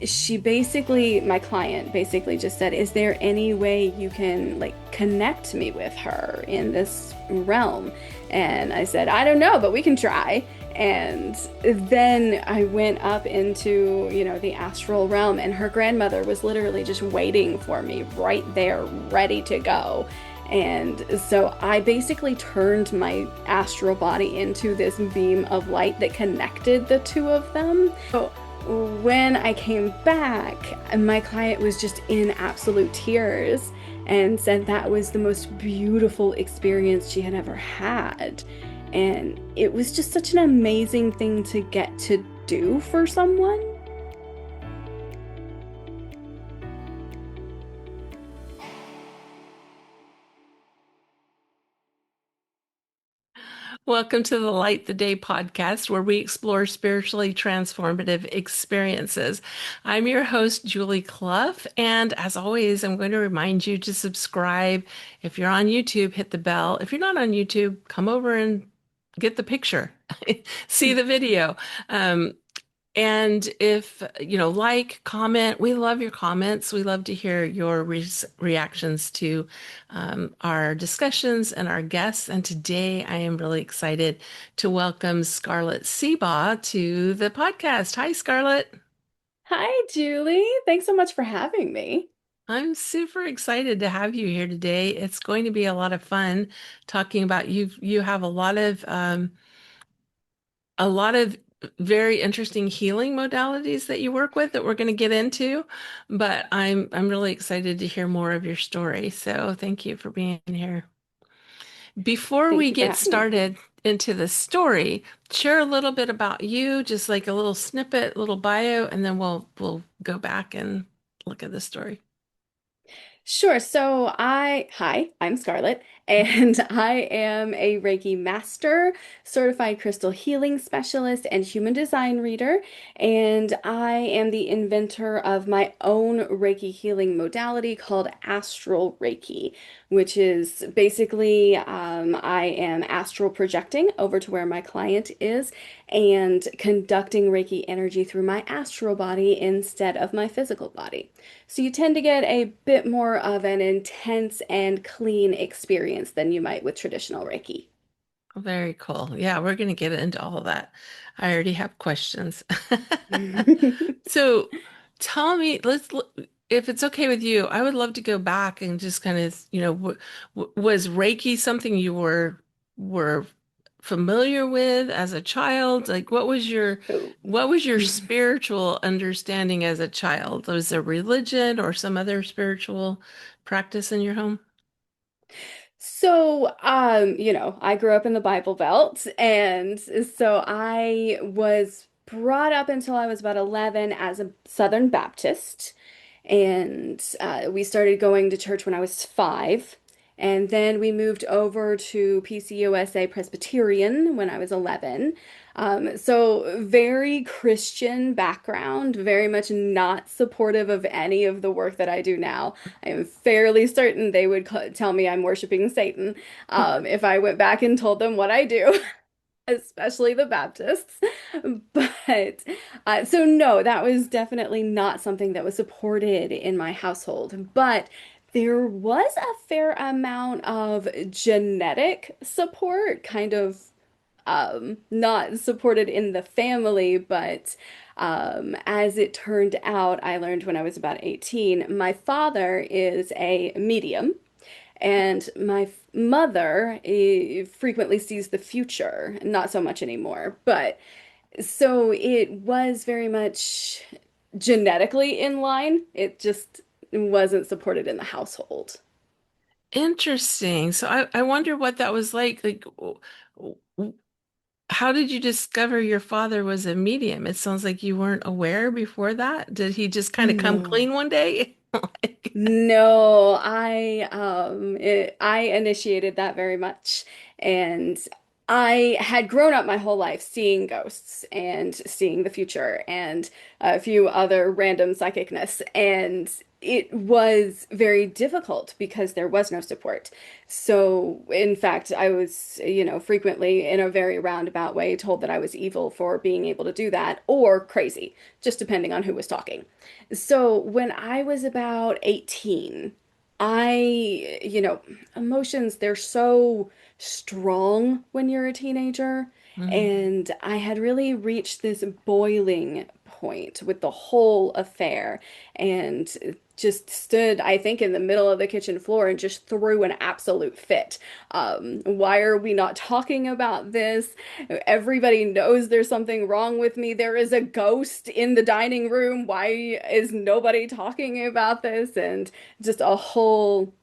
she basically, my client basically just said, "Is there any way you can like connect me with her in this realm?" And I said, "I don't know, but we can try." And then I went up into, the astral realm, and her grandmother was literally just waiting for me right there, ready to go. And so I basically turned my astral body into this beam of light that connected the two of them. So when I came back, my client was just in absolute tears and said that was the most beautiful experience she had ever had. And it was just such an amazing thing to get to do for someone. Welcome to the Light the Day podcast, where we explore spiritually transformative experiences. I'm your host, Julie Clough, and as always, I'm going to remind you to subscribe. If you're on YouTube, hit the bell. If you're not on YouTube, come over and get the picture, see the video. Um, and if, like, comment, we love your comments. We love to hear your reactions to our discussions and our guests. And today I am really excited to welcome Scarlett Seebach to the podcast. Hi, Scarlett. Hi, Julie. Thanks so much for having me. I'm super excited to have you here today. It's going to be a lot of fun talking about you have a lot of very interesting healing modalities that you work with that we're going to get into, but I'm really excited to hear more of your story. So thank you for being here. Before Thank we you for get having me. started into the story, share a little bit about you, just like a little snippet, little bio, and then we'll go back and look at the story. Sure. Hi, I'm Scarlett, and I am a Reiki master, certified crystal healing specialist, and human design reader. And I am the inventor of my own Reiki healing modality called Astral Reiki, which is basically I am astral projecting over to where my client is and conducting Reiki energy through my astral body instead of my physical body. So you tend to get a bit more of an intense and clean experience than you might with traditional Reiki. Very cool. Yeah, we're going to get into all of that. I already have questions. So tell me, if it's okay with you, I would love to go back and just kind of, was Reiki something you were familiar with as a child? Like, what was your spiritual understanding as a child? Was there religion or some other spiritual practice in your home? I grew up in the Bible Belt, and so I was brought up until I was about 11 as a Southern Baptist. And we started going to church when I was 5. And then we moved over to PCUSA Presbyterian when I was 11. So very Christian background, very much not supportive of any of the work that I do now. I am fairly certain they would tell me I'm worshiping Satan if I went back and told them what I do. Especially the Baptists. But so no, that was definitely not something that was supported in my household. But there was a fair amount of genetic support, kind of not supported in the family, but as it turned out, I learned when I was about 18, my father is a medium. And my mother frequently sees the future, not so much anymore. But so it was very much genetically in line. It just wasn't supported in the household. Interesting. So I wonder what that was like. Like, how did you discover your father was a medium? It sounds like you weren't aware before that. Did he just kind of come No. clean one day? Like, No, I initiated that very much. And I had grown up my whole life seeing ghosts and seeing the future and a few other random psychicness. And it was very difficult because there was no support. So, in fact, I was, frequently in a very roundabout way told that I was evil for being able to do that or crazy, just depending on who was talking. So, when I was about 18, emotions, they're so strong when you're a teenager. Mhm. And I had really reached this boiling point with the whole affair and just stood, I think, in the middle of the kitchen floor and just threw an absolute fit. Why are we not talking about this? Everybody knows there's something wrong with me. There is a ghost in the dining room. Why is nobody talking about this? And just a whole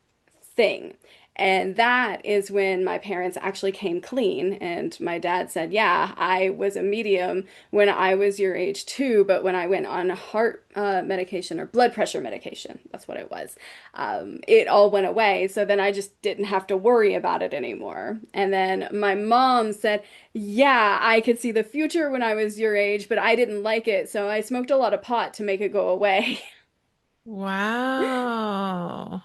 thing. And that is when my parents actually came clean. And my dad said, yeah, I was a medium when I was your age too, but when I went on heart medication or blood pressure medication, that's what it was, it all went away. So then I just didn't have to worry about it anymore. And then my mom said, yeah, I could see the future when I was your age, but I didn't like it. So I smoked a lot of pot to make it go away. Wow.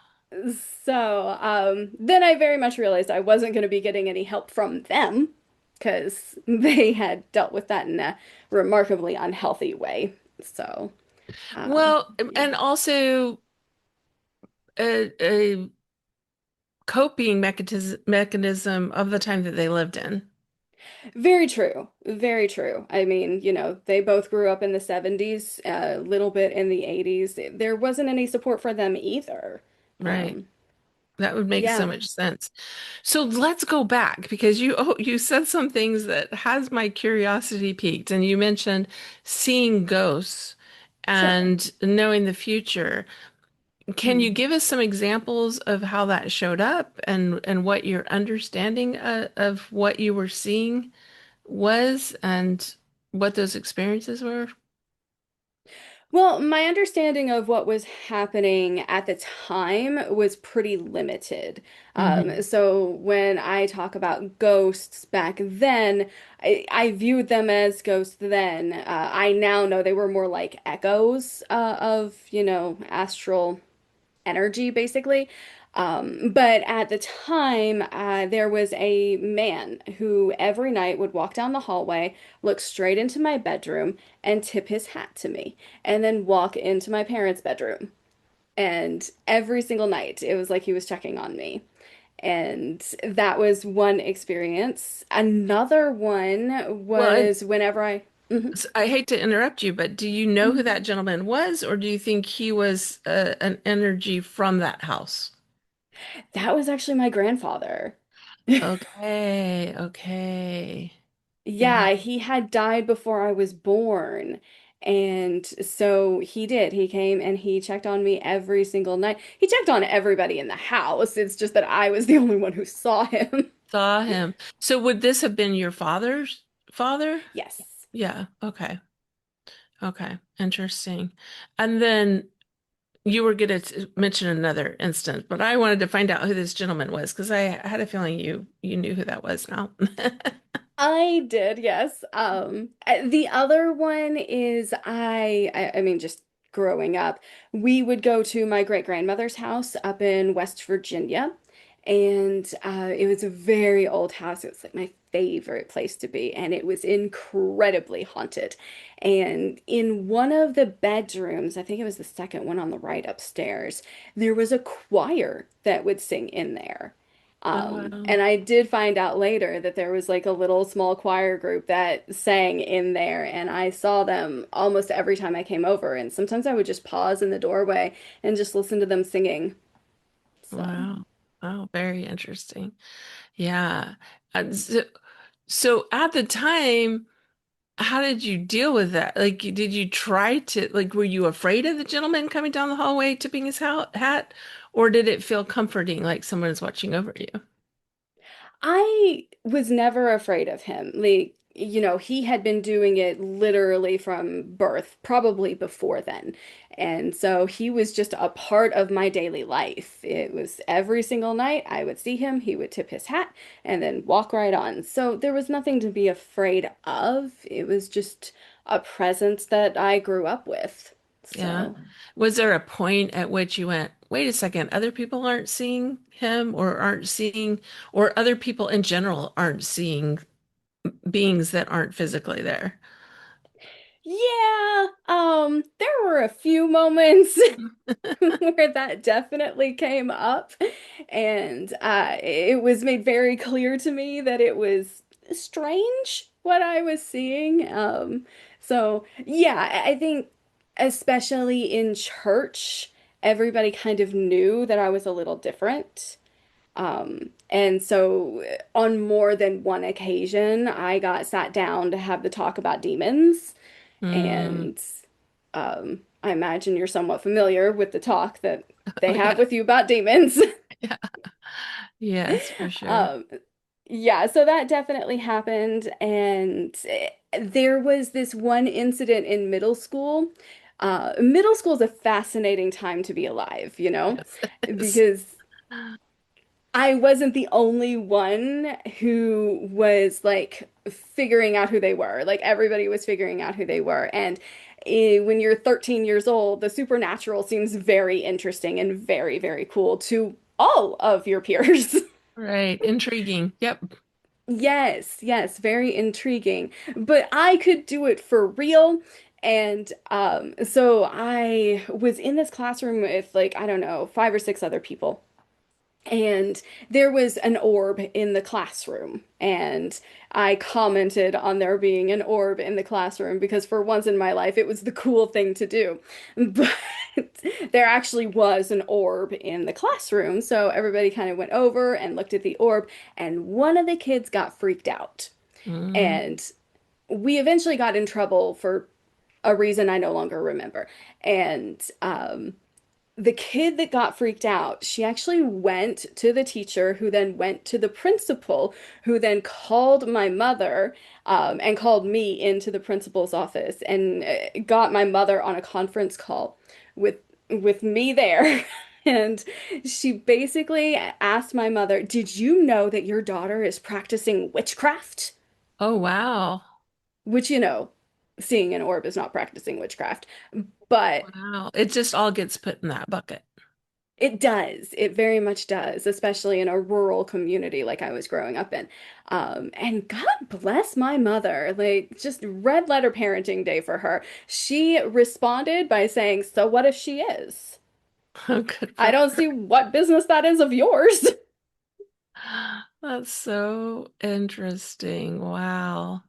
So then I very much realized I wasn't going to be getting any help from them because they had dealt with that in a remarkably unhealthy way. So, Well, yeah, and also a coping mechanism of the time that they lived in. very true. Very true. I mean, they both grew up in the 70s, a little bit in the 80s. There wasn't any support for them either. Right. Um, That would make so yeah, much sense. So let's go back because you said some things that has my curiosity piqued, and you mentioned seeing ghosts sure. and knowing the future. Can you Hmm. give us some examples of how that showed up and what your understanding of what you were seeing was and what those experiences were? Well, my understanding of what was happening at the time was pretty limited. Hmm. So when I talk about ghosts back then, I viewed them as ghosts then. I now know they were more like echoes of, astral energy, basically. But at the time, there was a man who every night would walk down the hallway, look straight into my bedroom, and tip his hat to me, and then walk into my parents' bedroom. And every single night, it was like he was checking on me. And that was one experience. Another one Well, was whenever I. Mhm. I hate to interrupt you, but do you know who Mhm. that gentleman was, or do you think he was an energy from that house? That was actually my grandfather. Okay, okay. Yeah. Yeah, he had died before I was born. And so he did. He came and he checked on me every single night. He checked on everybody in the house. It's just that I was the only one who saw him. Saw him. So would this have been your father's father? Yes. Yeah, okay. Okay. Interesting. And then you were going to mention another instance, but I wanted to find out who this gentleman was because I had a feeling you knew who that was now. I did, yes. The other one is I mean, just growing up, we would go to my great grandmother's house up in West Virginia, and it was a very old house. It was like my favorite place to be, and it was incredibly haunted. And in one of the bedrooms, I think it was the second one on the right upstairs, there was a choir that would sing in there. Oh, wow. And I did find out later that there was like a little small choir group that sang in there, and I saw them almost every time I came over. And sometimes I would just pause in the doorway and just listen to them singing. So. Wow. Oh, very interesting. Yeah. So at the time, how did you deal with that? Like, did you try to, like, were you afraid of the gentleman coming down the hallway tipping his hat, or did it feel comforting, like someone is watching over you? I was never afraid of him. Like, he had been doing it literally from birth, probably before then. And so he was just a part of my daily life. It was every single night I would see him, he would tip his hat and then walk right on. So there was nothing to be afraid of. It was just a presence that I grew up with. Yeah. So. Was there a point at which you went, wait a second, other people aren't seeing him or aren't seeing, or other people in general aren't seeing beings that aren't physically there? Yeah, there were a few moments where that definitely came up, and it was made very clear to me that it was strange what I was seeing. So yeah, I think especially in church, everybody kind of knew that I was a little different. And so on more than one occasion, I got sat down to have the talk about demons. Mm, And I imagine you're somewhat familiar with the talk that they oh have yeah. with you about demons. Yeah. Yes, for sure. Um, yeah, so that definitely happened. And there was this one incident in middle school. Middle school is a fascinating time to be alive, Yes, it is. because I wasn't the only one who was like figuring out who they were. Like everybody was figuring out who they were. And when you're 13 years old, the supernatural seems very interesting and very, very cool to all of your peers. Right. Intriguing. Yep. Yes, yes, very intriguing. But I could do it for real. And so I was in this classroom with like, I don't know, five or six other people. And there was an orb in the classroom. And I commented on there being an orb in the classroom because for once in my life, it was the cool thing to do. But there actually was an orb in the classroom. So everybody kind of went over and looked at the orb, and one of the kids got freaked out. Mm. And we eventually got in trouble for a reason I no longer remember. And the kid that got freaked out, she actually went to the teacher, who then went to the principal, who then called my mother, and called me into the principal's office and got my mother on a conference call with me there. And she basically asked my mother, "Did you know that your daughter is practicing witchcraft?" Oh, wow. Which, seeing an orb is not practicing witchcraft. But Wow. It just all gets put in that bucket. it does. It very much does, especially in a rural community like I was growing up in. And God bless my mother. Like, just red letter parenting day for her. She responded by saying, "So what if she is? Oh, good I for don't her. see what business that is of yours." That's so interesting. Wow.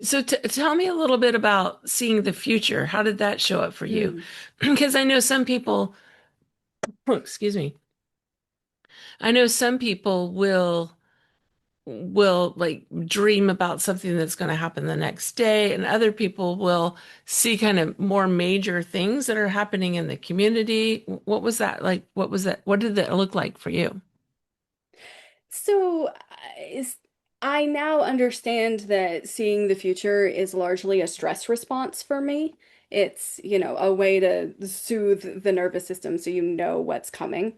So t tell me a little bit about seeing the future. How did that show up for you? Hmm. Because I know some people, oh, excuse me. I know some people will like dream about something that's going to happen the next day, and other people will see kind of more major things that are happening in the community. What was that like? What was that? What did that look like for you? So, is I now understand that seeing the future is largely a stress response for me. It's, a way to soothe the nervous system so you know what's coming.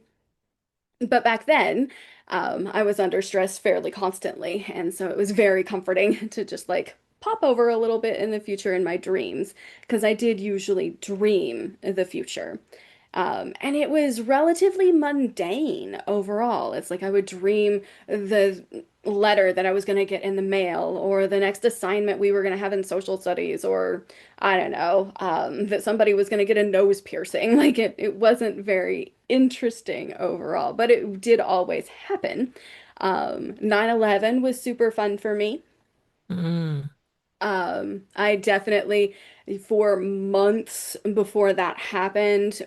But back then, I was under stress fairly constantly, and so it was very comforting to just like pop over a little bit in the future in my dreams, because I did usually dream the future. And it was relatively mundane overall. It's like I would dream the letter that I was going to get in the mail, or the next assignment we were going to have in social studies, or I don't know, that somebody was going to get a nose piercing. Like it wasn't very interesting overall, but it did always happen. 9/11 was super fun for me. Mm. I definitely, for months before that happened,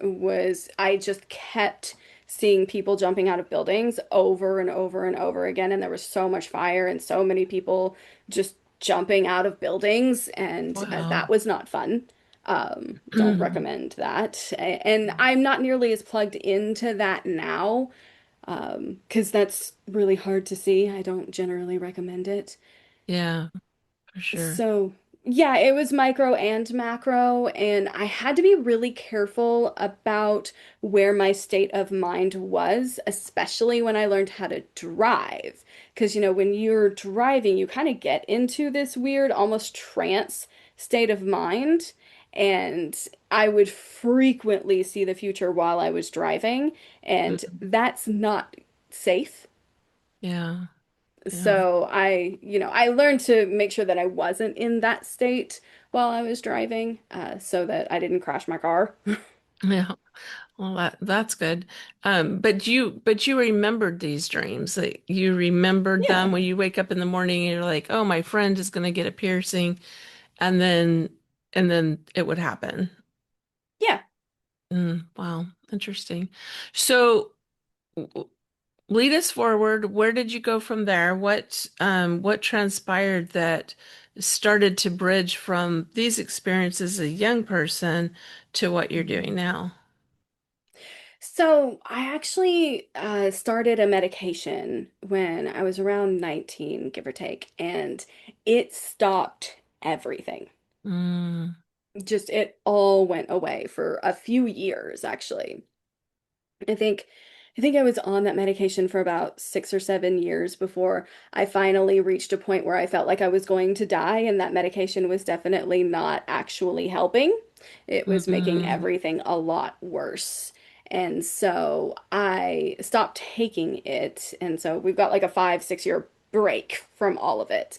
I just kept seeing people jumping out of buildings over and over and over again. And there was so much fire and so many people just jumping out of buildings. And that Wow. was not fun. Don't recommend that. And I'm not nearly as plugged into that now, because that's really hard to see. I don't generally recommend it. Yeah, for sure. So, yeah, it was micro and macro, and I had to be really careful about where my state of mind was, especially when I learned how to drive. Because, when you're driving, you kind of get into this weird, almost trance state of mind. And I would frequently see the future while I was driving, and Mm. that's not safe. Yeah, yeah, So I learned to make sure that I wasn't in that state while I was driving, so that I didn't crash my car. yeah. Well, that's good. But you remembered these dreams. Like you remembered Yeah, them when you wake up in the morning and you're like, "Oh, my friend is going to get a piercing," and then it would happen. yeah. Wow, interesting. So, w- lead us forward. Where did you go from there? What transpired that started to bridge from these experiences as a young person to what you're doing Mhm. now? So I actually started a medication when I was around 19, give or take, and it stopped everything. Mm, Just it all went away for a few years, actually. I think I think I was on that medication for about 6 or 7 years before I finally reached a point where I felt like I was going to die, and that medication was definitely not actually helping. It was making mm, everything a lot worse. And so I stopped taking it. And so we've got like a 5, 6 year break from all of it.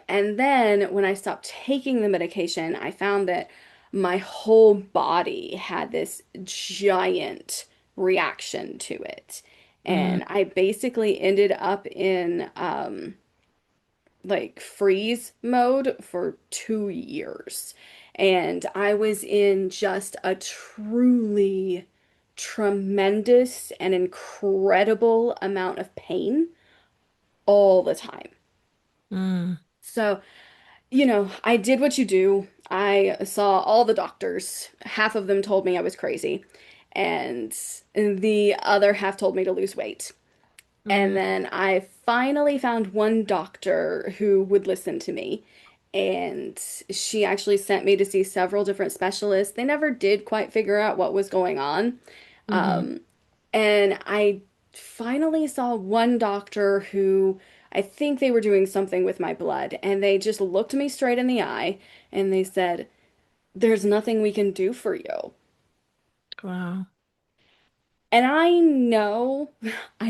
And then when I stopped taking the medication, I found that my whole body had this giant reaction to it. mm, And I basically ended up in like freeze mode for 2 years. And I was in just a truly tremendous and incredible amount of pain all the time. mm, So, I did what you do. I saw all the doctors. Half of them told me I was crazy, and the other half told me to lose weight. And mm, then I finally found one doctor who would listen to me. And she actually sent me to see several different specialists. They never did quite figure out what was going on. mhm. Um, and I finally saw one doctor who I think they were doing something with my blood. And they just looked me straight in the eye and they said, "There's nothing we can do for you." Wow. And I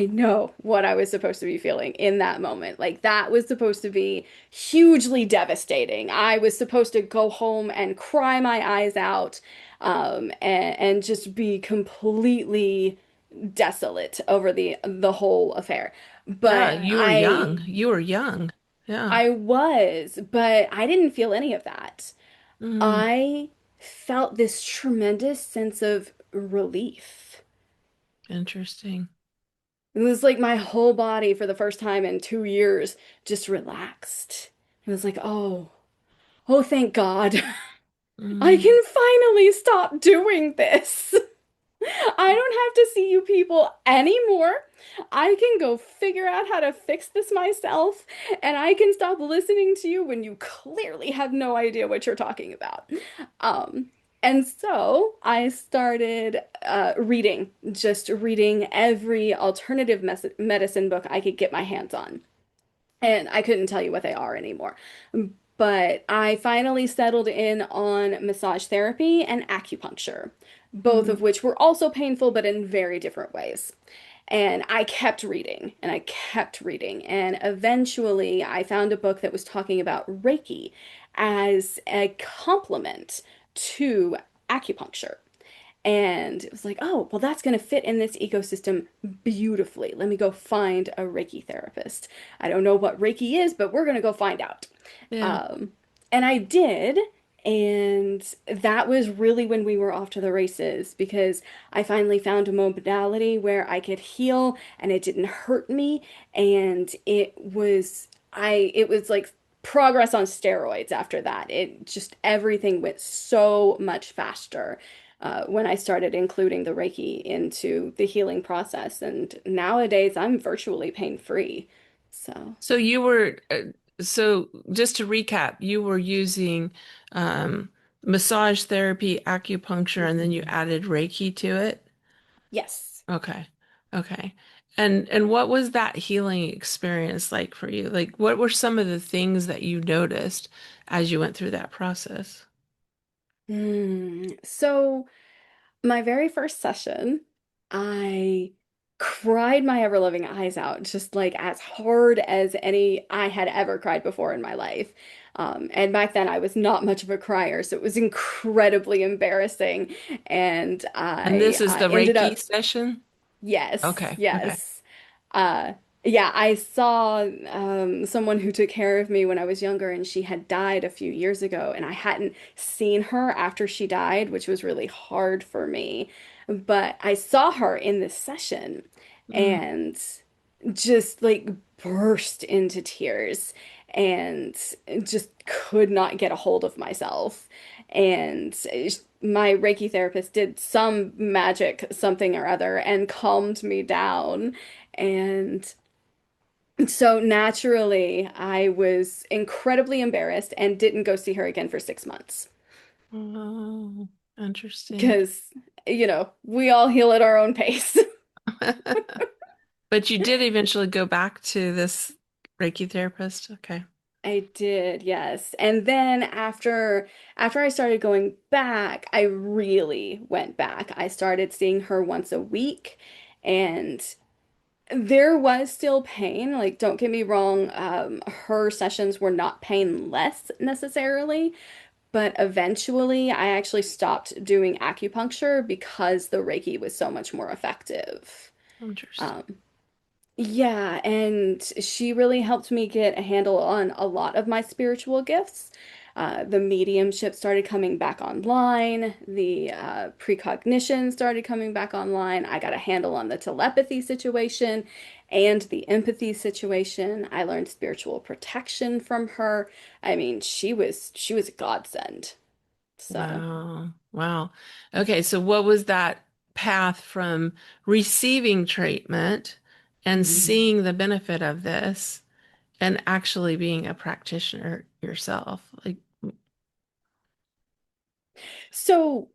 know what I was supposed to be feeling in that moment. Like that was supposed to be hugely devastating. I was supposed to go home and cry my eyes out, and just be completely desolate over the whole affair. Yeah, But you were I young. You were young. Yeah. I was, but I didn't feel any of that. Mm, I felt this tremendous sense of relief. interesting. It was like my whole body for the first time in 2 years just relaxed. It was like, oh, thank God. I Mm, can finally stop doing this. I don't have to see you people anymore. I can go figure out how to fix this myself, and I can stop listening to you when you clearly have no idea what you're talking about. Um, and so I started reading, just reading every alternative medicine book I could get my hands on. And I couldn't tell you what they are anymore. But I finally settled in on massage therapy and acupuncture, both mm, of which were also painful, but in very different ways. And I kept reading and I kept reading. And eventually I found a book that was talking about Reiki as a complement to acupuncture. And it was like, oh, well, that's going to fit in this ecosystem beautifully. Let me go find a Reiki therapist. I don't know what Reiki is, but we're going to go find out. yeah. Um, and I did. And that was really when we were off to the races because I finally found a modality where I could heal and it didn't hurt me. And it was like progress on steroids after that. It just, everything went so much faster when I started including the Reiki into the healing process. And nowadays I'm virtually pain-free. So, So you were So just to recap, you were using um, massage therapy, acupuncture, and then you Mhm. added Reiki to it. Yes. Okay. Okay. And what was that healing experience like for you? Like what were some of the things that you noticed as you went through that process? So my very first session, I cried my ever-loving eyes out, just like as hard as any I had ever cried before in my life. And back then I was not much of a crier, so it was incredibly embarrassing. And And this is I the ended Reiki up, session? yes, Okay. Okay. yes. Uh, yeah, I saw someone who took care of me when I was younger, and she had died a few years ago, and I hadn't seen her after she died, which was really hard for me. But I saw her in this session Mm. and just like burst into tears and just could not get a hold of myself. And my Reiki therapist did some magic, something or other, and calmed me down. And so naturally, I was incredibly embarrassed and didn't go see her again for 6 months Oh, interesting. because, we all heal at our own pace. But you did eventually go back to this Reiki therapist. Okay. I did, yes. And then after I started going back, I really went back. I started seeing her once a week, and there was still pain. Like, don't get me wrong, her sessions were not painless necessarily, but eventually I actually stopped doing acupuncture because the Reiki was so much more effective. Interesting. Um, yeah, and she really helped me get a handle on a lot of my spiritual gifts. The mediumship started coming back online. The precognition started coming back online. I got a handle on the telepathy situation and the empathy situation. I learned spiritual protection from her. I mean, she was a godsend. So. Wow. Wow. Okay, so what was that path from receiving treatment and Mhm. seeing the benefit of this and actually being a practitioner yourself? Like, So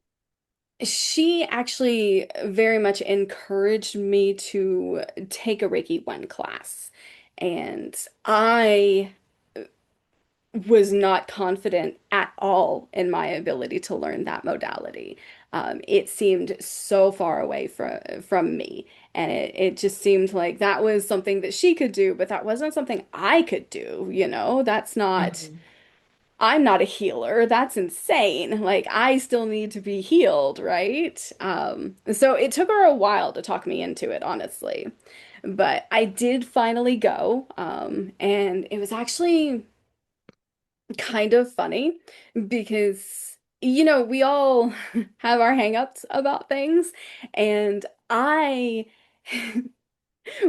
she actually very much encouraged me to take a Reiki 1 class. And I was not confident at all in my ability to learn that modality. It seemed so far away from me, and it just seemed like that was something that she could do, but that wasn't something I could do, That's not Mhm. I'm not a healer. That's insane. Like, I still need to be healed, right? So it took her a while to talk me into it, honestly. But I did finally go, and it was actually kind of funny because, we all have our hangups about things, and I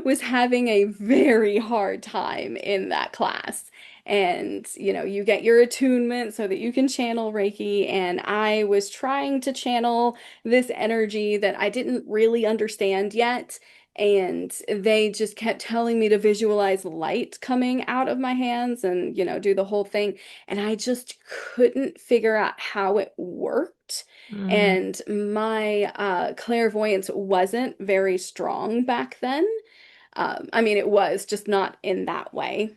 was having a very hard time in that class. And, you get your attunement so that you can channel Reiki. And I was trying to channel this energy that I didn't really understand yet. And they just kept telling me to visualize light coming out of my hands and, do the whole thing. And I just couldn't figure out how it worked. Mm, And my clairvoyance wasn't very strong back then. I mean, it was just not in that way.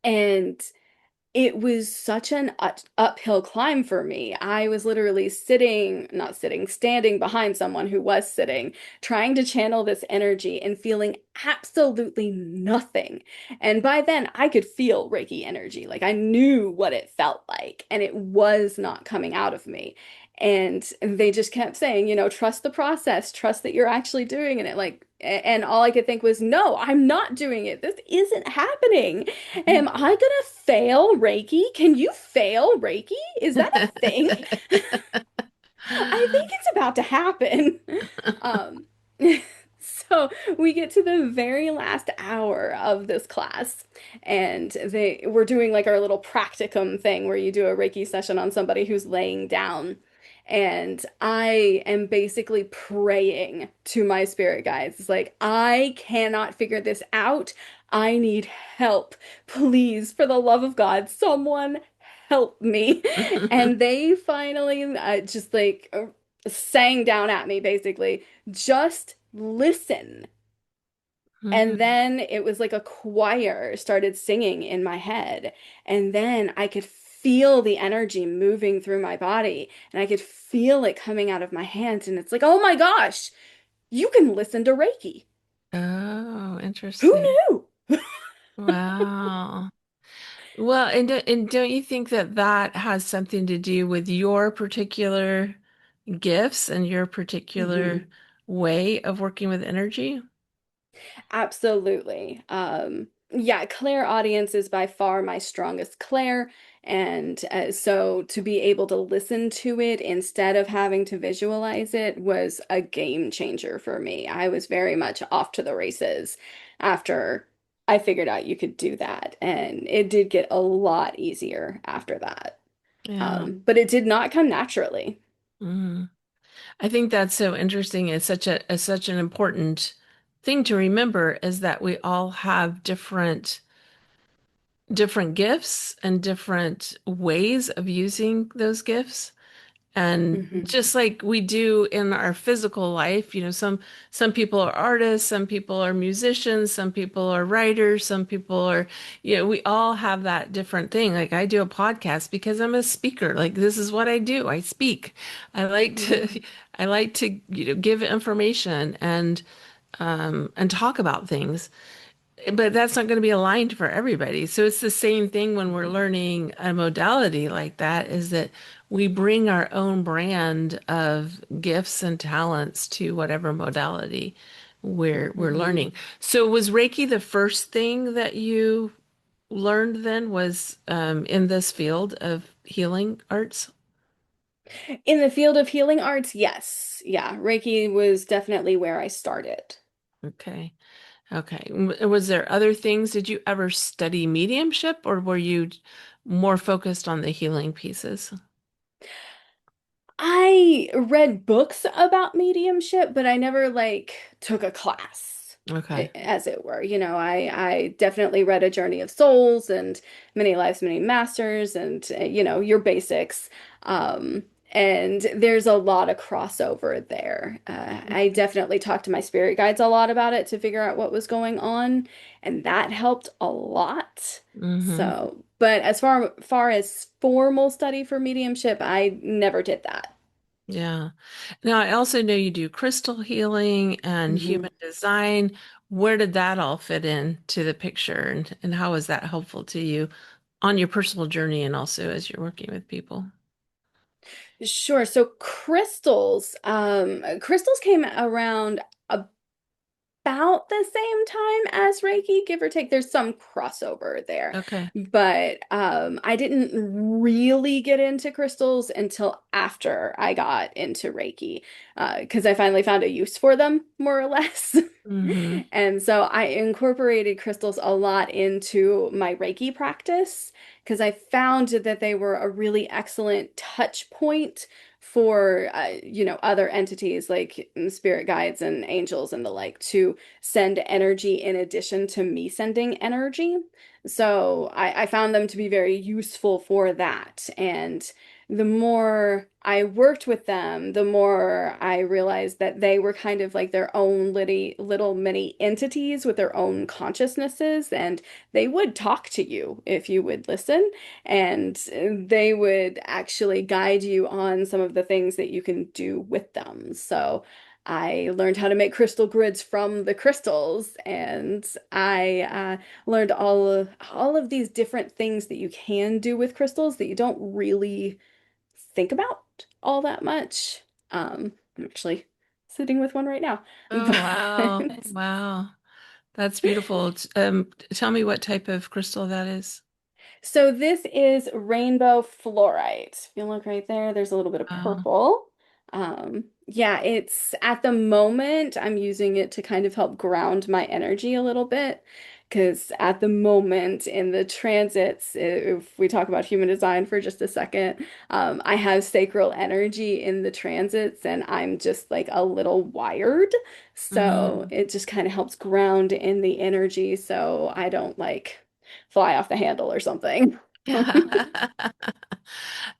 And it was such an uphill climb for me. I was literally not sitting, standing behind someone who was sitting, trying to channel this energy and feeling absolutely nothing. And by then, I could feel Reiki energy. Like, I knew what it felt like, and it was not coming out of me. And they just kept saying, trust the process, trust that you're actually doing it. Like, and all I could think was, no, I'm not doing it. This isn't happening. Am I gonna fail Reiki? Can you fail Reiki? Is that a thing? I think it's about to happen. Um, so we get to the very last hour of this class, and we're doing like our little practicum thing where you do a Reiki session on somebody who's laying down. And I am basically praying to my spirit guides. It's like, I cannot figure this out. I need help. Please, for the love of God, someone help me. And they finally just like sang down at me, basically, just listen. And Mhm. then it was like a choir started singing in my head. And then I could feel the energy moving through my body and I could feel it coming out of my hands. And it's like, oh my gosh, you can listen to Reiki. Oh, Who interesting. knew? Wow. Well, and don't you think that that has something to do with your particular gifts and your particular Mhm. way of working with energy? Absolutely. Yeah, clairaudience is by far my strongest clair. And so to be able to listen to it instead of having to visualize it was a game changer for me. I was very much off to the races after I figured out you could do that. And it did get a lot easier after that. Yeah. But it did not come naturally. Mhm. I think that's so interesting. It's such an important thing to remember is that we all have different gifts and different ways of using those gifts. And Hmm. just like we do in our physical life, some people are artists, some people are musicians, some people are writers, some people are, we all have that different thing. Like I do a podcast because I'm a speaker. Like this is what I do. I speak. I like to Hmm. I like to, give information and talk about things. But that's not going to be aligned for everybody. So it's the same thing when we're learning a modality like that, is that we bring our own brand of gifts and talents to whatever modality we're Hmm. learning. So was Reiki the first thing that you learned then was in this field of healing arts? In the field of healing arts, yes. Yeah, Reiki was definitely where I started. Okay. Okay. Was there other things? Did you ever study mediumship or were you more focused on the healing pieces? I read books about mediumship, but I never like took a class, Okay. as it were. I definitely read A Journey of Souls and Many Lives, Many Masters and your basics. Um, and there's a lot of crossover there. I definitely talked to my spirit guides a lot about it to figure out what was going on, and that helped a lot. Mm-hmm. So, but as far as formal study for mediumship, I never did that. Yeah. Now, I also know you do crystal healing and Hmm. human design. Where did that all fit into the picture and how is that helpful to you on your personal journey and also as you're working with people? Sure. So crystals came around about the same time as Reiki, give or take. There's some crossover there. Okay. But I didn't really get into crystals until after I got into Reiki, because I finally found a use for them, more or less. Mm-hmm. And so I incorporated crystals a lot into my Reiki practice because I found that they were a really excellent touch point for other entities like spirit guides and angels and the like to send energy in addition to me sending energy. So I found them to be very useful for that. And the more I worked with them, the more I realized that they were kind of like their own little mini entities with their own consciousnesses, and they would talk to you if you would listen, and they would actually guide you on some of the things that you can do with them. So I learned how to make crystal grids from the crystals, and I learned all of these different things that you can do with crystals that you don't really think about all that much. I'm actually sitting with one right now. Oh, wow. But Wow. That's beautiful. Tell me what type of crystal that is. so this is rainbow fluorite. If you look right there, there's a little bit of Oh, purple. Yeah, it's at the moment I'm using it to kind of help ground my energy a little bit. Because at the moment in the transits, if we talk about human design for just a second, I have sacral energy in the transits and I'm just like a little wired. So Mm. it just kind of helps ground in the energy so I don't like fly off the handle or something.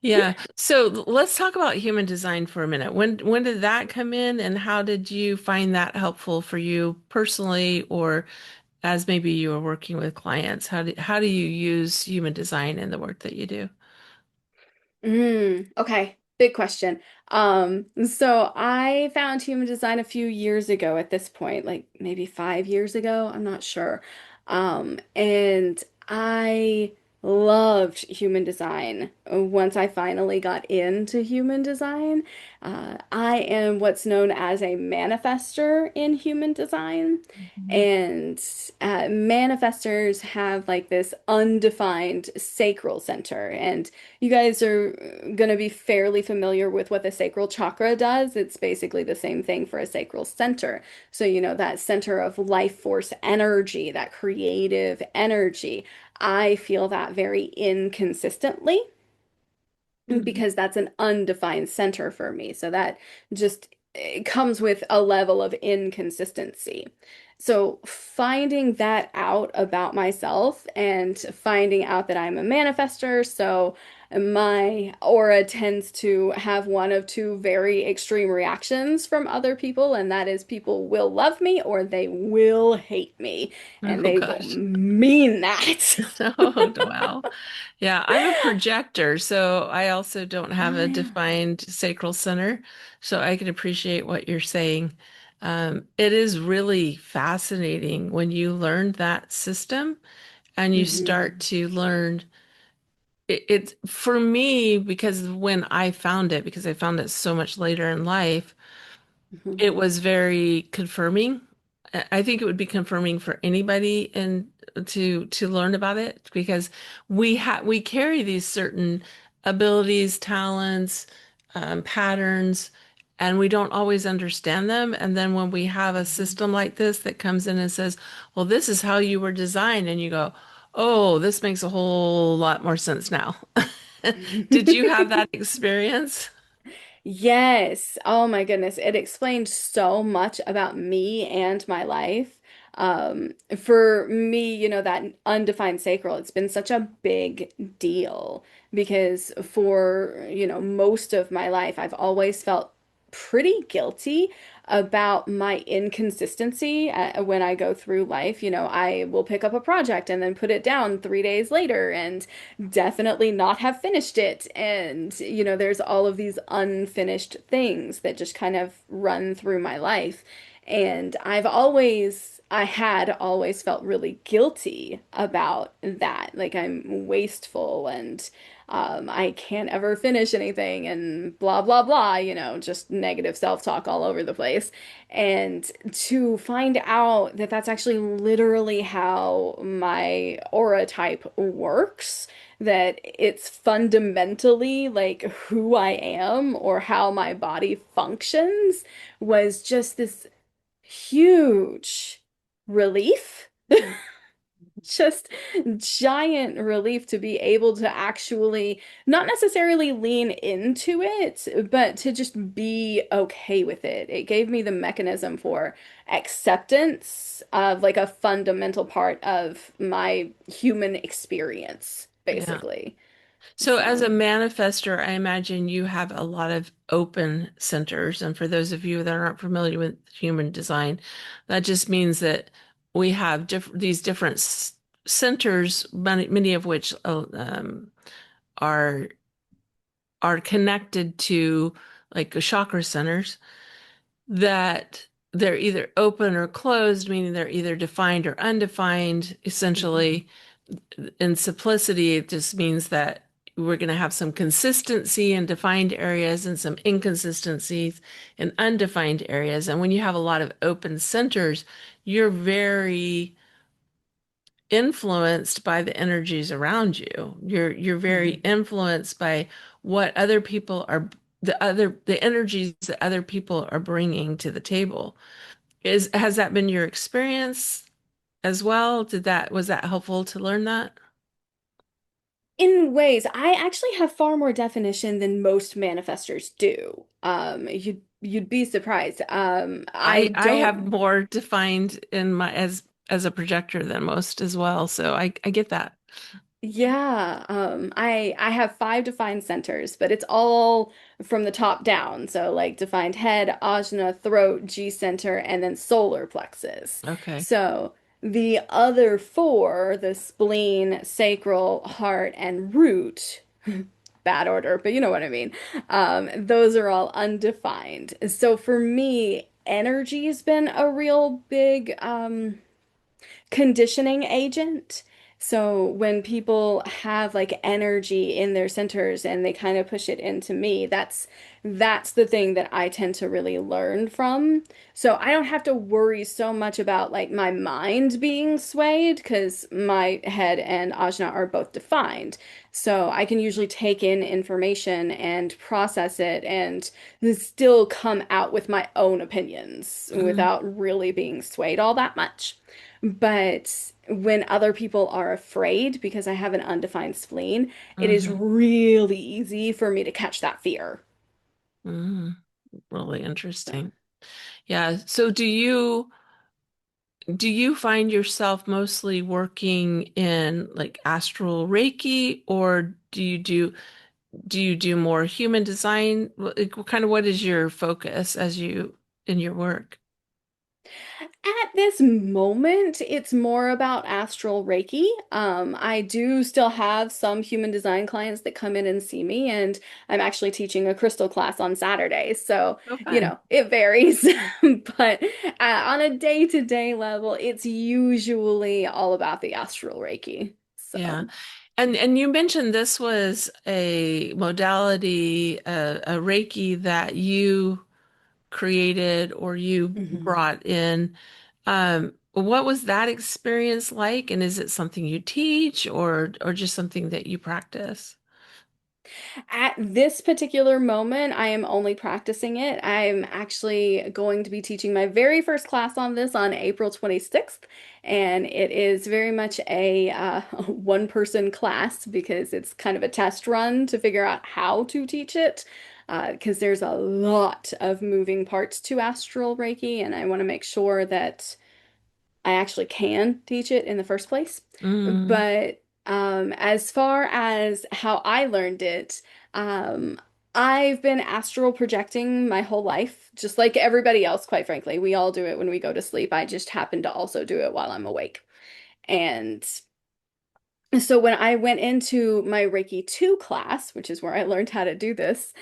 Yeah. So let's talk about human design for a minute. When did that come in and how did you find that helpful for you personally or as maybe you were working with clients? How do you use human design in the work that you do? Okay, big question. So I found human design a few years ago at this point, like maybe 5 years ago, I'm not sure. And I loved human design once I finally got into human design. I am what's known as a manifester in human design. Mhm. And manifestors have like this undefined sacral center. And you guys are going to be fairly familiar with what the sacral chakra does. It's basically the same thing for a sacral center. So, that center of life force energy, that creative energy. I feel that very inconsistently Mhm. because that's an undefined center for me. So that just it comes with a level of inconsistency. So finding that out about myself and finding out that I'm a manifester, so my aura tends to have one of two very extreme reactions from other people, and that is people will love me or they will hate me, and Oh they will gosh. mean that. Oh, wow. Yeah, I'm a projector, so I also don't have a I defined sacral center, so I can appreciate what you're saying. It is really fascinating when you learn that system and you start Mhm. to learn it's for me because when I found it, because I found it so much later in life, Mhm. it was very confirming. I think it would be confirming for anybody and to learn about it because we carry these certain abilities, talents, patterns, and we don't always understand them. And then when we have a Mhm. system like this that comes in and says, "Well, this is how you were designed," and you go, "Oh, this makes a whole lot more sense now." Did you have that experience? Yes. Oh my goodness. It explained so much about me and my life. For me, that undefined sacral, it's been such a big deal because for, most of my life, I've always felt pretty guilty about my inconsistency when I go through life. I will pick up a project and then put it down 3 days later and definitely not have finished it. And, there's all of these unfinished things that just kind of run through my life. And I had always felt really guilty about that. Like I'm wasteful and I can't ever finish anything and blah, blah, blah, just negative self-talk all over the place. And to find out that that's actually literally how my aura type works, that it's fundamentally like who I am or how my body functions, was just this huge relief. Just giant relief to be able to actually not necessarily lean into it, but to just be okay with it. It gave me the mechanism for acceptance of like a fundamental part of my human experience, Yeah. basically. So, as a So, manifester, I imagine you have a lot of open centers. And for those of you that aren't familiar with human design, that just means that we have these different centers, many of which are connected to like the chakra centers that they're either open or closed, meaning they're either defined or undefined, mhm, essentially in simplicity, it just means that we're going to have some consistency in defined areas and some inconsistencies in undefined areas. And when you have a lot of open centers, you're very influenced by the energies around you. You're very mhm, influenced by what other people are. the energies that other people are bringing to the table. Has that been your experience as well? Was that helpful to learn that? In ways, I actually have far more definition than most manifestors do. You'd be surprised. I I have don't. more defined in my as a projector than most as well, so I get that. Yeah, I have five defined centers, but it's all from the top down. So like defined head, ajna, throat, G center, and then solar plexus. Okay. So the other four, the spleen, sacral, heart, and root, bad order, but you know what I mean. Those are all undefined. So for me, energy has been a real big conditioning agent. So when people have like energy in their centers and they kind of push it into me, that's the thing that I tend to really learn from. So I don't have to worry so much about like my mind being swayed because my head and ajna are both defined. So I can usually take in information and process it and still come out with my own opinions Mm, without really being swayed all that much. But when other people are afraid because I have an undefined spleen, it is hmm really easy for me to catch that fear. hmm Really So, interesting. Yeah. So do you find yourself mostly working in like astral Reiki, or do you do more human design? Like, what is your focus as you in your work? at this moment, it's more about astral Reiki. I do still have some human design clients that come in and see me, and I'm actually teaching a crystal class on Saturdays. So, Oh, fun. it varies. But on a day-to-day level, it's usually all about the astral Reiki. Yeah. So, And you mentioned this was a modality, a Reiki that you created or you mhm. brought in. What was that experience like? And is it something you teach or just something that you practice? At this particular moment, I am only practicing it. I'm actually going to be teaching my very first class on this on April 26th, and it is very much a one-person class because it's kind of a test run to figure out how to teach it. Because there's a lot of moving parts to astral Reiki, and I want to make sure that I actually can teach it in the first place. Mm, But as far as how I learned it, I've been astral projecting my whole life, just like everybody else, quite frankly. We all do it when we go to sleep. I just happen to also do it while I'm awake. And so when I went into my Reiki 2 class, which is where I learned how to do this,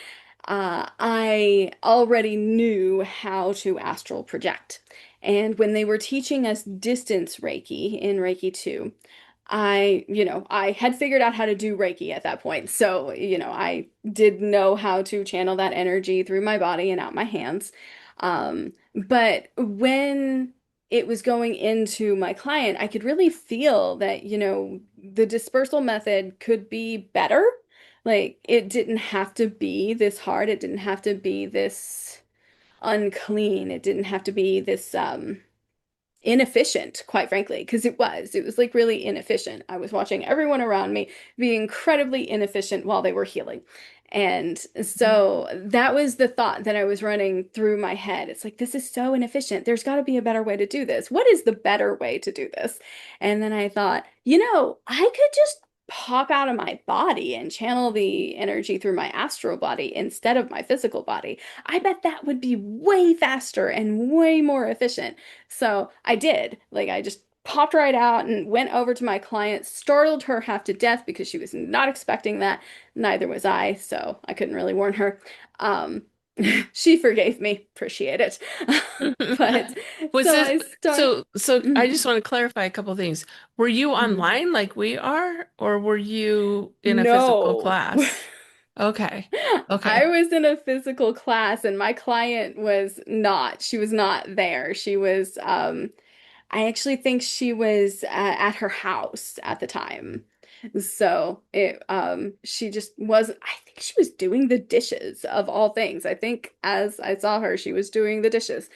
I already knew how to astral project. And when they were teaching us distance Reiki in Reiki 2, I had figured out how to do Reiki at that point. So, I did know how to channel that energy through my body and out my hands. But when it was going into my client, I could really feel that, the dispersal method could be better. Like, it didn't have to be this hard. It didn't have to be this unclean. It didn't have to be this inefficient, quite frankly, because it was like really inefficient. I was watching everyone around me be incredibly inefficient while they were healing. And so that was the thought that I was running through my head. It's like, this is so inefficient. There's got to be a better way to do this. What is the better way to do this? And then I thought, I could just pop out of my body and channel the energy through my astral body instead of my physical body. I bet that would be way faster and way more efficient. So I did. Like, I just popped right out and went over to my client, startled her half to death because she was not expecting that. Neither was I, so I couldn't really warn her. Um, she forgave me. Appreciate it. But Was so this I start. so I Mhm. just want to clarify a couple things. Were you Mhm. online like we are, or were you in a physical No. class? Okay. I Okay. was in a physical class and my client was not. She was not there. She was I actually think she was at her house at the time. So she just was, I think she was doing the dishes of all things. I think as I saw her, she was doing the dishes.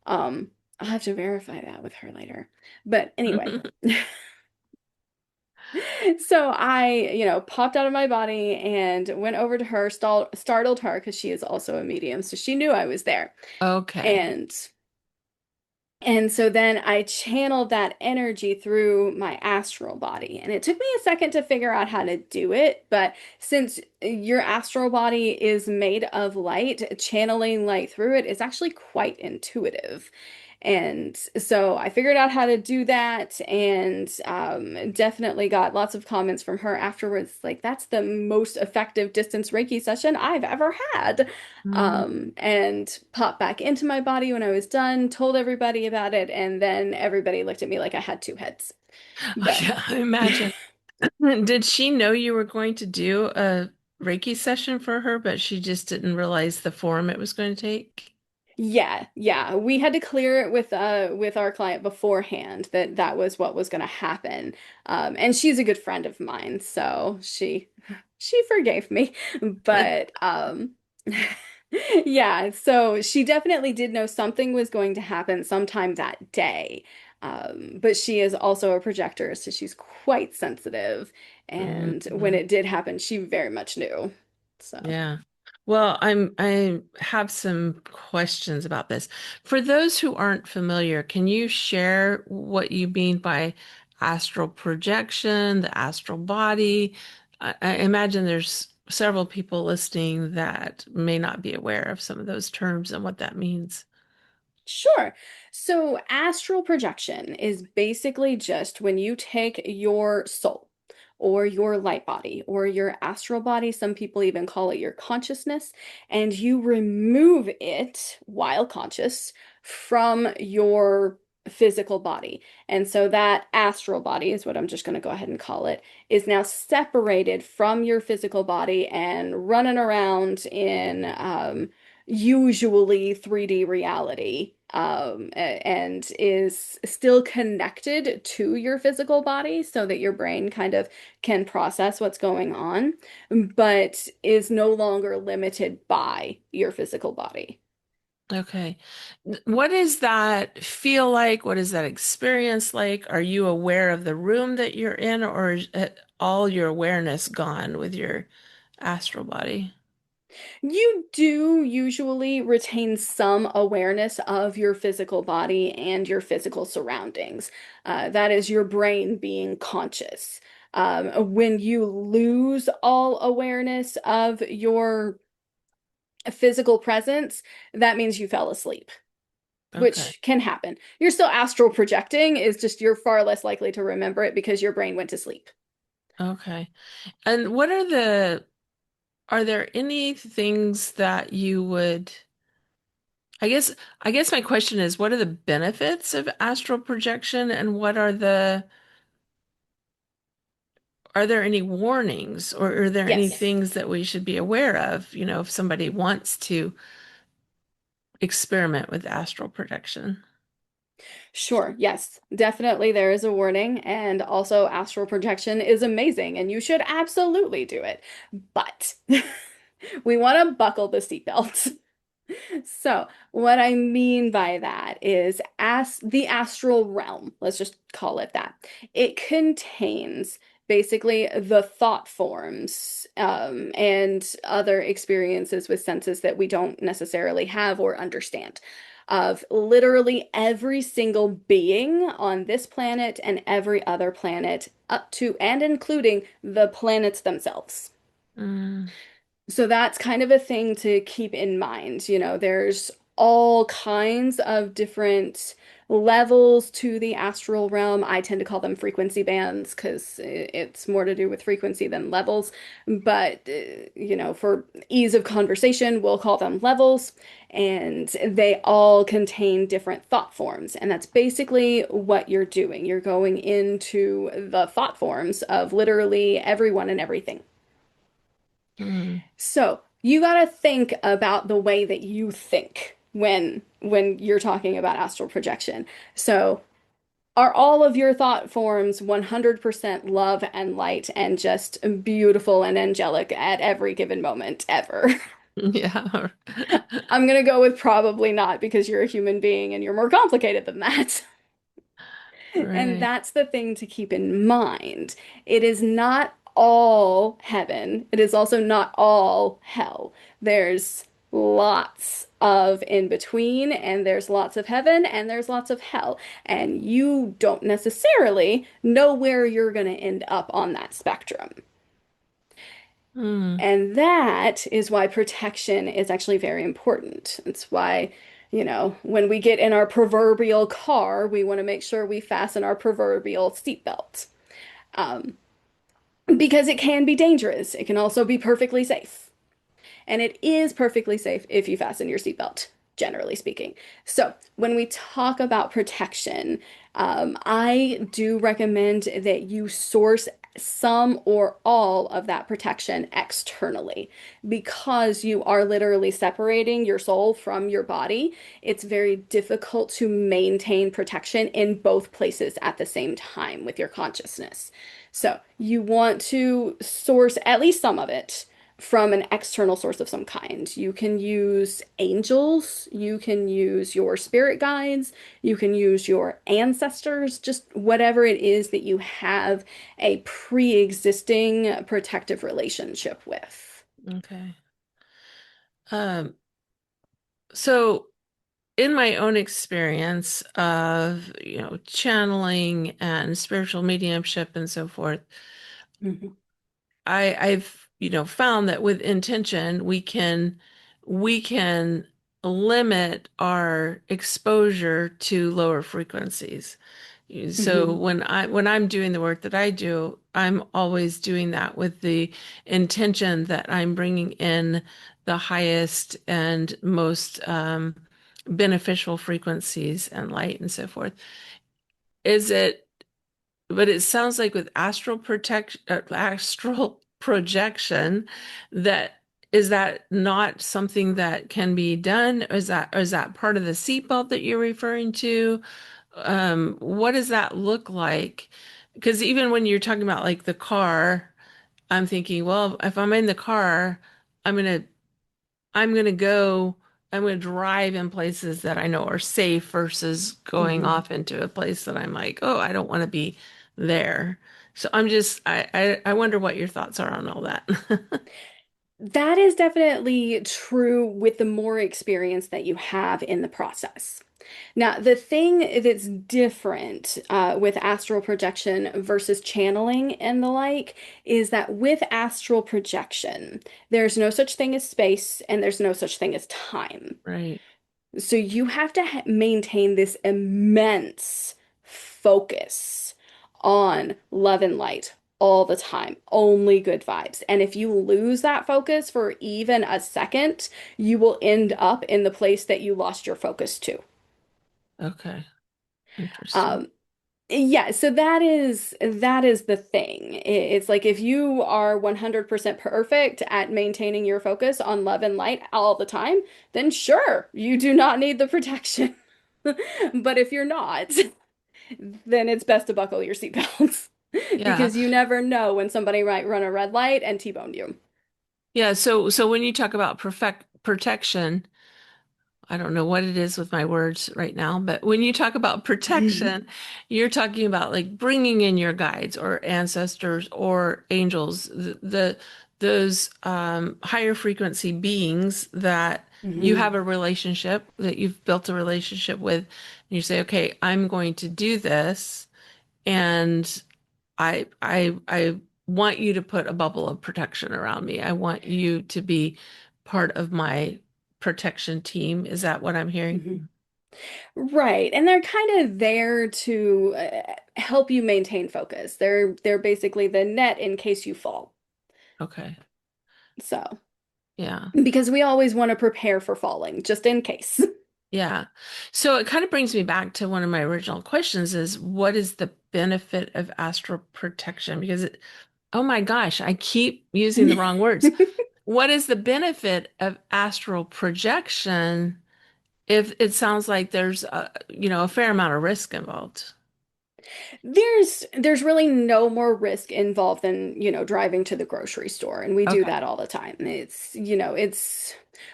Um, I'll have to verify that with her later. But anyway, so popped out of my body and went over to her, startled her because she is also a medium. So she knew I was there. Okay. And And so then I channeled that energy through my astral body. And it took me a second to figure out how to do it. But since your astral body is made of light, channeling light through it is actually quite intuitive. And so I figured out how to do that and definitely got lots of comments from her afterwards. Like, that's the most effective distance Reiki session I've ever had. Mm. And popped back into my body when I was done, told everybody about it, and then everybody looked at me like I had two heads. But Yeah, I imagine. Did she know you were going to do a Reiki session for her, but she just didn't realize the form it was going to take? yeah, yeah, we had to clear it with our client beforehand that that was what was going to happen. And she's a good friend of mine, so she forgave me. But yeah, so she definitely did know something was going to happen sometime that day. But she is also a projector, so she's quite sensitive. And when Mhm. it did happen, she very much knew. So. Yeah. Well, I have some questions about this. For those who aren't familiar, can you share what you mean by astral projection, the astral body? I imagine there's several people listening that may not be aware of some of those terms and what that means. Sure. So, astral projection is basically just when you take your soul or your light body or your astral body, some people even call it your consciousness, and you remove it while conscious from your physical body. And so, that astral body is what I'm just going to go ahead and call it, is now separated from your physical body and running around in usually 3D reality, and is still connected to your physical body so that your brain kind of can process what's going on, but is no longer limited by your physical body. Okay. What does that feel like? What is that experience like? Are you aware of the room that you're in, or is all your awareness gone with your astral body? You do usually retain some awareness of your physical body and your physical surroundings. That is your brain being conscious. When you lose all awareness of your physical presence, that means you fell asleep, Okay. which can happen. You're still astral projecting, is just you're far less likely to remember it because your brain went to sleep. Okay. And are there any things that you would, I guess my question is, what are the benefits of astral projection and are there any warnings or are there any Yes. things that we should be aware of, if somebody wants to experiment with astral projection? Sure, yes, definitely there is a warning, and also astral projection is amazing, and you should absolutely do it. But we want to buckle the seatbelt. So, what I mean by that is as the astral realm, let's just call it that. It contains basically the thought forms and other experiences with senses that we don't necessarily have or understand. Of literally every single being on this planet and every other planet, up to and including the planets themselves. Mm, So that's kind of a thing to keep in mind. There's all kinds of different levels to the astral realm. I tend to call them frequency bands because it's more to do with frequency than levels. But, for ease of conversation, we'll call them levels. And they all contain different thought forms. And that's basically what you're doing. You're going into the thought forms of literally everyone and everything. mm, So you got to think about the way that you think when you're talking about astral projection. So Are all of your thought forms 100% love and light and just beautiful and angelic at every given moment ever? Yeah. I'm gonna go with probably not because you're a human being and you're more complicated than that. And Right. that's the thing to keep in mind. It is not all heaven. It is also not all hell. There's lots of in between, and there's lots of heaven, and there's lots of hell. And you don't necessarily know where you're going to end up on that spectrum. Mm. And that is why protection is actually very important. It's why, when we get in our proverbial car, we want to make sure we fasten our proverbial seatbelt. Um, because it can be dangerous. It can also be perfectly safe. And it is perfectly safe if you fasten your seatbelt, generally speaking. So, when we talk about protection, I do recommend that you source some or all of that protection externally because you are literally separating your soul from your body. It's very difficult to maintain protection in both places at the same time with your consciousness. So, you want to source at least some of it from an external source of some kind. You can use angels, you can use your spirit guides, you can use your ancestors, just whatever it is that you have a pre-existing protective relationship with. Okay. Um, so in my own experience of, channeling and spiritual mediumship and so forth, Mhm. I've, found that with intention, we can limit our exposure to lower frequencies. So Mhm. when I'm doing the work that I do, I'm always doing that with the intention that I'm bringing in the highest and most beneficial frequencies and light and so forth. Is it but it sounds like with astral projection, that is that not something that can be done? Or is that part of the seatbelt that you're referring to? What does that look like? Because even when you're talking about like the car, I'm thinking, well, if I'm in the car, I'm gonna I'm gonna go, I'm gonna drive in places that I know are safe versus going Mhm. off into a place that I'm like, oh, I don't want to be there. So I wonder what your thoughts are on all that. That is definitely true with the more experience that you have in the process. Now, the thing that's different with astral projection versus channeling and the like is that with astral projection, there's no such thing as space and there's no such thing as time. Right. So you have to ha maintain this immense focus on love and light all the time, only good vibes. And if you lose that focus for even a second, you will end up in the place that you lost your focus to. Okay. Interesting. Um, Yeah, so that is the thing. It's like if you are 100% perfect at maintaining your focus on love and light all the time, then sure, you do not need the protection. But if you're not, then it's best to buckle your seatbelts Yeah. because you never know when somebody might run a red light and T-bone you. Yeah. So when you talk about perfect protection, I don't know what it is with my words right now, but when you talk about protection, you're talking about like bringing in your guides or ancestors or angels, those higher frequency beings that you have Mhm. a relationship, that you've built a relationship with, and you say, okay, I'm going to do this, and I want you to put a bubble of protection around me. I want you to be part of my protection team. Is that what I'm hearing? Mhm. Right. And they're kind of there to help you maintain focus. They're basically the net in case you fall. Okay. So, Yeah. because we always want to prepare for falling, just in case. Yeah. So it kind of brings me back to one of my original questions is what is the benefit of astral protection? Because oh my gosh, I keep using the wrong words. What is the benefit of astral projection if it sounds like there's a fair amount of risk involved? There's really no more risk involved than, driving to the grocery store, and we do Okay. that all the time. It's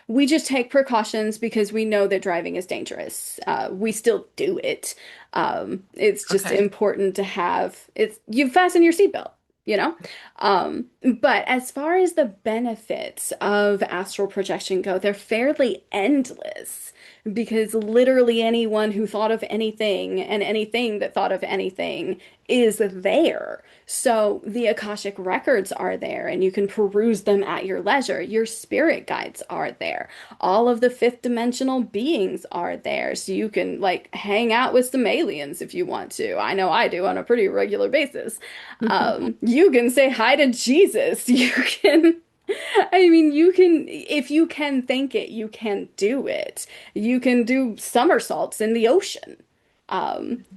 we just take precautions because we know that driving is dangerous. We still do it. It's just Okay. important to have you fasten your seatbelt, you know? But as far as the benefits of astral projection go, they're fairly endless because literally anyone who thought of anything and anything that thought of anything is there. So the Akashic records are there and you can peruse them at your leisure. Your spirit guides are there. All of the fifth dimensional beings are there. So you can like hang out with some aliens if you want to. I know I do on a pretty regular basis. You can say hi to Jesus. You can I mean, if you can think it, you can do it. You can do somersaults in the ocean.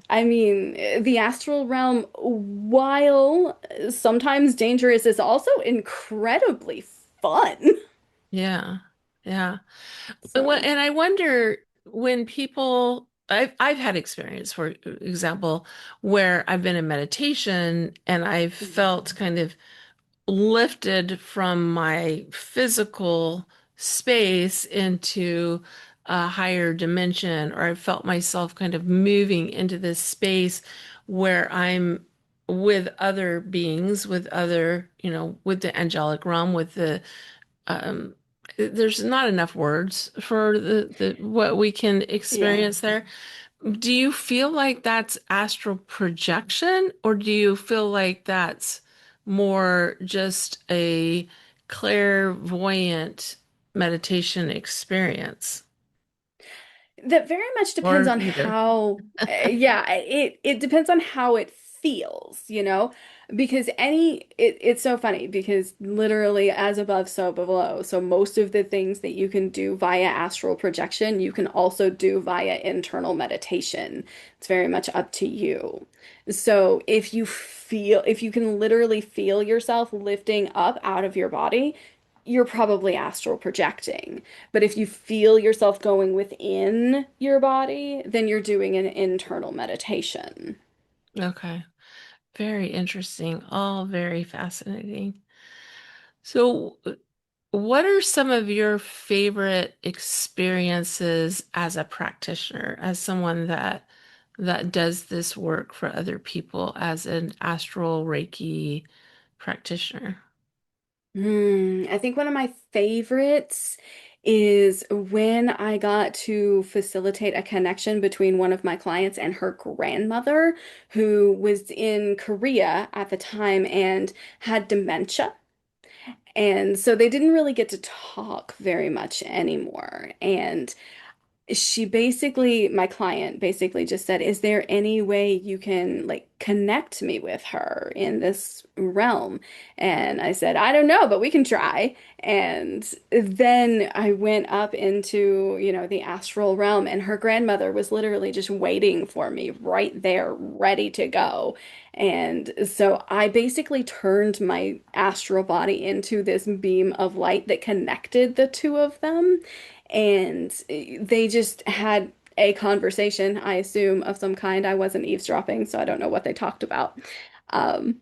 I mean, the astral realm, while sometimes dangerous, is also incredibly fun. Yeah. Yeah. So, And I wonder when people, I've had experience, for example, where I've been in meditation and I've felt kind of lifted from my physical space into a higher dimension, or I felt myself kind of moving into this space where I'm with other beings, with other, with the angelic realm, with the um there's not enough words for the what we can yeah. experience there. Do you feel like that's astral projection, or do you feel like that's more just a clairvoyant meditation experience, That very much depends or on either? yeah, it depends on how it feels, because it's so funny because literally as above, so below. So most of the things that you can do via astral projection, you can also do via internal meditation. It's very much up to you. So if you can literally feel yourself lifting up out of your body, you're probably astral projecting. But if you feel yourself going within your body, then you're doing an internal meditation. Okay, very interesting, all very fascinating. So, what are some of your favorite experiences as a practitioner, as someone that does this work for other people as an astral Reiki practitioner? I think one of my favorites is when I got to facilitate a connection between one of my clients and her grandmother, who was in Korea at the time and had dementia. And so they didn't really get to talk very much anymore. And my client basically just said, "Is there any way you can like connect me with her in this realm?" And I said, "I don't know, but we can try." And then I went up into, the astral realm, and her grandmother was literally just waiting for me right there, ready to go. And so I basically turned my astral body into this beam of light that connected the two of them. And they just had a conversation, I assume, of some kind. I wasn't eavesdropping, so I don't know what they talked about. Um,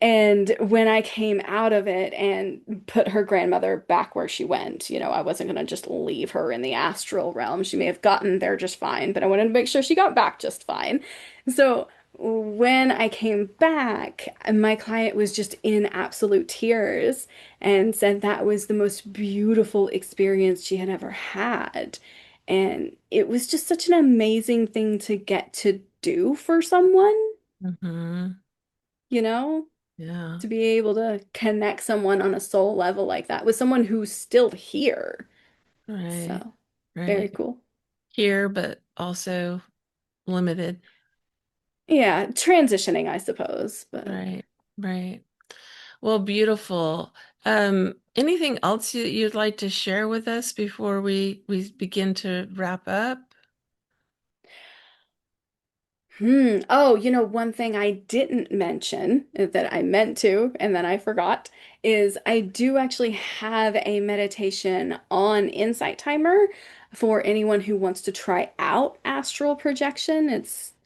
and when I came out of it and put her grandmother back where she went, I wasn't going to just leave her in the astral realm. She may have gotten there just fine, but I wanted to make sure she got back just fine. So when I came back, my client was just in absolute tears and said that was the most beautiful experience she had ever had. And it was just such an amazing thing to get to do for someone, Hmm. you know? Yeah, To be able to connect someone on a soul level like that with someone who's still here. right, So, very right. cool. Here, but also limited. Yeah, transitioning, I suppose, but Right, right. Well, beautiful. Anything else you'd like to share with us before we begin to wrap up? Oh, one thing I didn't mention that I meant to, and then I forgot, is I do actually have a meditation on Insight Timer for anyone who wants to try out astral projection.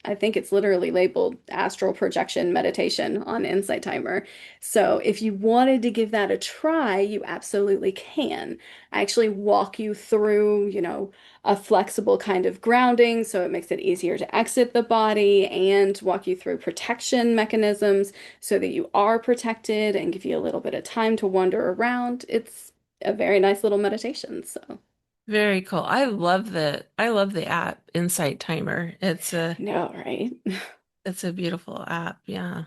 I think it's literally labeled astral projection meditation on Insight Timer. So if you wanted to give that a try, you absolutely can. I actually walk you through, a flexible kind of grounding so it makes it easier to exit the body and walk you through protection mechanisms so that you are protected and give you a little bit of time to wander around. It's a very nice little meditation. So, Very cool. I love the app Insight Timer. I know, right? It's a beautiful app. Yeah.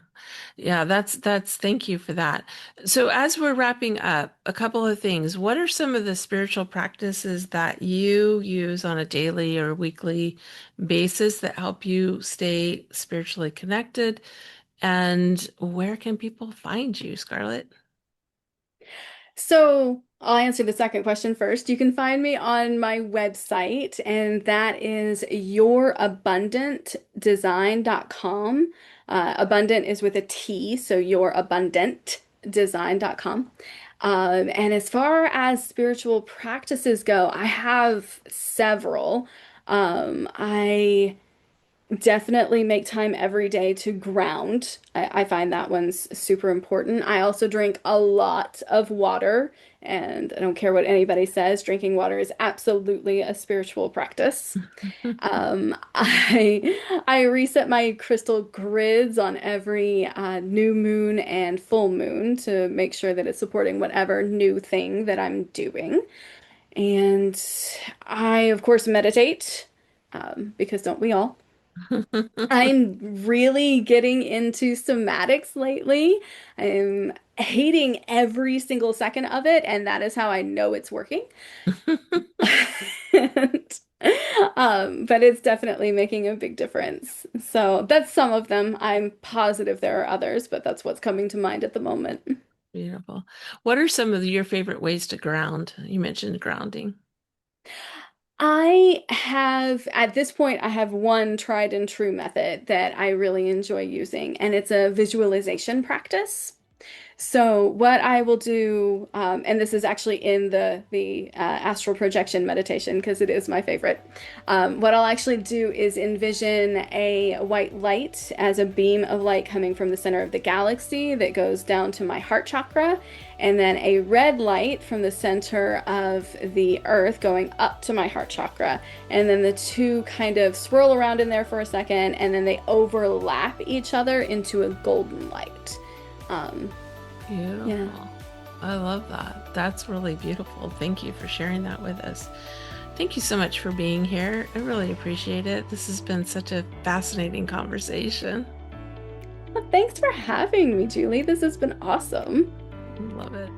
Yeah, that's thank you for that. So as we're wrapping up, a couple of things. What are some of the spiritual practices that you use on a daily or weekly basis that help you stay spiritually connected? And where can people find you, Scarlett? So I'll answer the second question first. You can find me on my website, and that is yourabundantdesign.com. Abundant is with a T, so yourabundantdesign.com. And as far as spiritual practices go, I have several. I definitely make time every day to ground. I find that one's super important. I also drink a lot of water, and I don't care what anybody says, drinking water is absolutely a spiritual practice. I reset my crystal grids on every new moon and full moon to make sure that it's supporting whatever new thing that I'm doing. And I, of course, meditate, because don't we all? I'm really getting into somatics lately. I'm hating every single second of it, and that is how I know it's working. And, but it's definitely making a big difference. So that's some of them. I'm positive there are others, but that's what's coming to mind at the moment. Beautiful. What are some of your favorite ways to ground? You mentioned grounding. I have, at this point, I have one tried and true method that I really enjoy using, and it's a visualization practice. So what I will do, and this is actually in the astral projection meditation because it is my favorite. What I'll actually do is envision a white light as a beam of light coming from the center of the galaxy that goes down to my heart chakra, and then a red light from the center of the earth going up to my heart chakra, and then the two kind of swirl around in there for a second, and then they overlap each other into a golden light. Um, yeah. Beautiful. I love that. That's really beautiful. Thank you for sharing that with us. Thank you so much for being here. I really appreciate it. This has been such a fascinating conversation. Well, thanks for having me, Julie. This has been awesome. Love it.